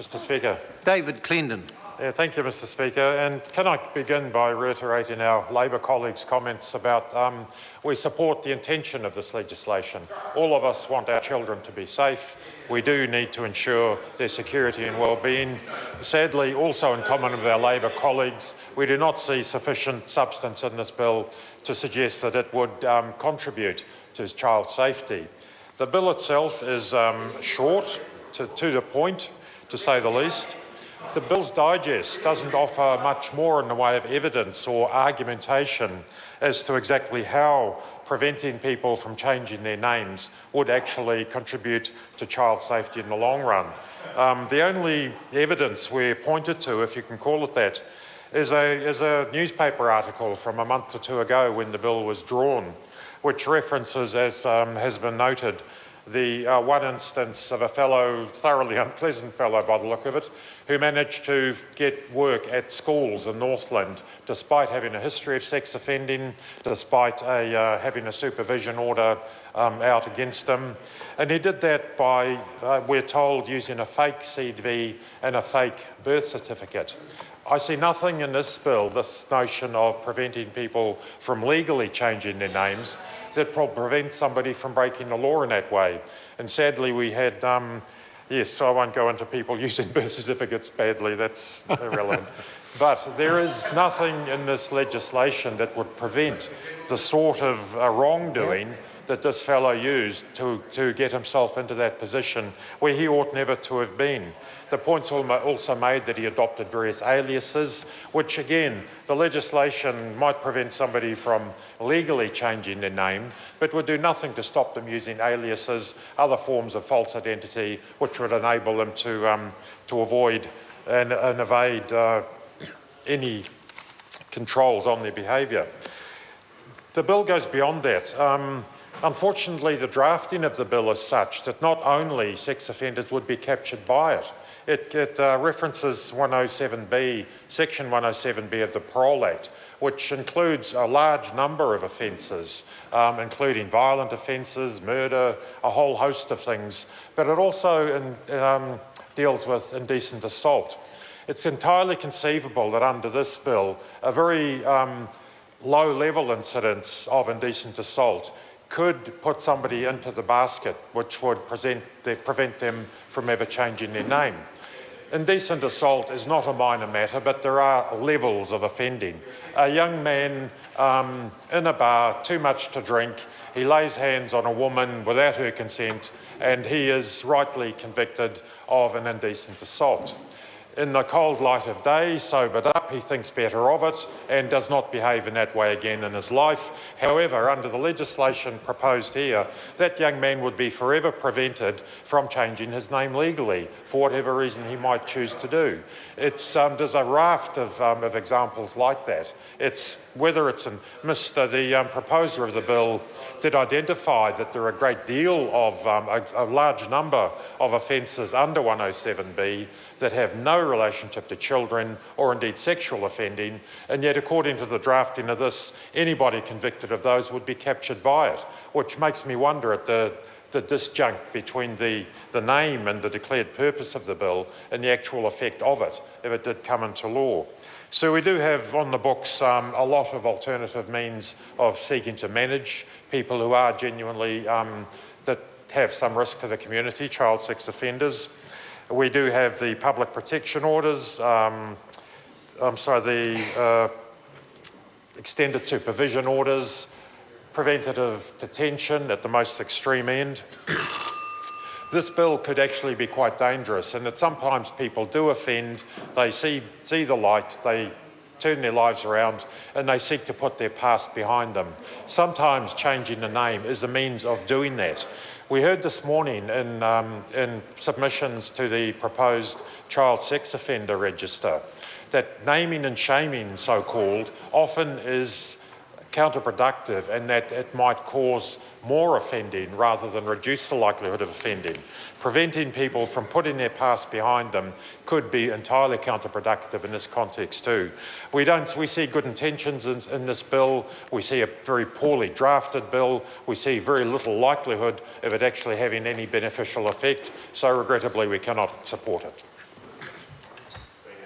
Mr. Speaker. David Clendon. Thank you, Mr. Speaker. And can I begin by reiterating our Labor colleagues' comments about we support the intention of this legislation. All of us want our children to be safe. We do need to ensure their security and well-being. Sadly, also in common with our Labor colleagues, we do not see sufficient substance in this bill to suggest that it would contribute to child safety. The bill itself is short, to the point, to say the least. The Bill's Digest doesn't offer much more in the way of evidence or argumentation as to exactly how preventing people from changing their names would actually contribute to child safety in the long run. The only evidence we're pointed to, if you can call it that, is a newspaper article from a month or two ago when the bill was drawn, which references, as has been noted, the one instance of a fellow, thoroughly unpleasant fellow by the look of it, who managed to get work at schools in Northland despite having a history of sex offending, despite having a supervision order out against him. And he did that by, we're told, using a fake CV and a fake birth certificate. I see nothing in this bill, this notion of preventing people from legally changing their names, that prevents somebody from breaking the law in that way. And sadly, we had, yes, I won't go into people using birth certificates badly, that's irrelevant. But there is nothing in this legislation that would prevent the sort of wrongdoing that this fellow used to get himself into that position where he ought never to have been. The point's also made that he adopted various aliases, which again, the legislation might prevent somebody from legally changing their name, but would do nothing to stop them using aliases, other forms of false identity, which would enable them to avoid and evade any controls on their behaviour. The bill goes beyond that. Unfortunately, the drafting of the bill is such that not only sex offenders would be captured by it, it references 107B, Section 107B of the Parole Act, which includes a large number of offences, including violent offences, murder, a whole host of things, but it also deals with indecent assault. It's entirely conceivable that under this bill, a very low-level incidence of indecent assault could put somebody into the basket which would prevent them from ever changing their name. Indecent assault is not a minor matter, but there are levels of offending. A young man in a bar, too much to drink, he lays hands on a woman without her consent, and he is rightly convicted of an indecent assault. In the cold light of day, sobered up, he thinks better of it and does not behave in that way again in his life. However, under the legislation proposed here, that young man would be forever prevented from changing his name legally for whatever reason he might choose to do. There's a raft of examples like that. The proposer of the bill did identify that there are a great deal of, a large number of offences under 107B that have no relationship to children or indeed sexual offending, and yet according to the drafting of this, anybody convicted of those would be captured by it, which makes me wonder at the disjunct between the name and the declared purpose of the bill and the actual effect of it if it did come into law. So we do have on the books a lot of alternative means of seeking to manage people who are genuinely, that have some risk to the community, child sex offenders. We do have the public protection orders, the extended supervision orders, preventative detention at the most extreme end. This bill could actually be quite dangerous, and that sometimes people do offend, they see the light, they turn their lives around and they seek to put their past behind them. Sometimes changing the name is a means of doing that. We heard this morning in submissions to the proposed child sex offender register that naming and shaming, so-called, often is counterproductive and that it might cause more offending rather than reduce the likelihood of offending. Preventing people from putting their past behind them could be entirely counterproductive in this context too. We see good intentions in this bill. We see a very poorly drafted bill. We see very little likelihood of it actually having any beneficial effect. So regrettably, we cannot support it.